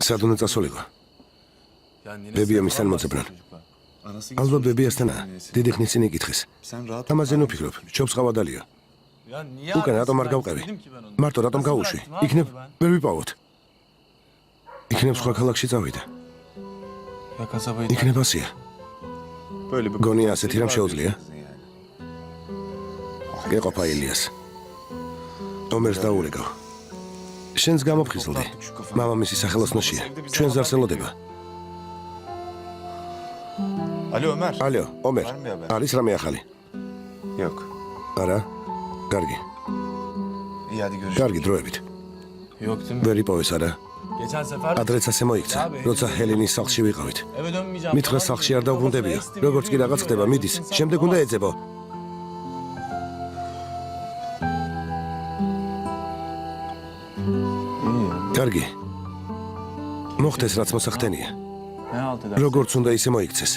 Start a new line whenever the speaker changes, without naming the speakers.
სად უნდა წასულიყო? ბებია მისთან მოძებნან. ალბათ ბებიასთანა, დიდი ხნის წინ იკითხეს. ამაზე ნუ ფიქრობ, ჯობს ყავადალია. უკან რატომ არ გავყევი? მარტო რატომ გავუშვი? იქნებ ვერ ვიპოვოთ. იქნებ სხვა ქალაქში წავიდა. იქნებ ასია. გონია ასეთი რამ შეუძლია? გეყოფა ილიას. ომერს დაურეკავ. შენს გამოფხიზლდი. მამამისი სახელოსნოშია. ჩვენს არ სელოდება. ალო, ომერ. არის რამე ახალი? არა? კარგი. კარგი დროებით. ვერ იპოვეს არა? ადრეც ასე მოიქცა, როცა ჰელენის სახლში ვიყავით. მითხრა სახლში არ დავბრუნდებიო. როგორც კი რაღაც ხდება, მიდის. შემდეგ უნდა ეძებო. კარგი. მოხდეს რაც მოსახდენია. როგორც უნდა ისე მოიქცეს.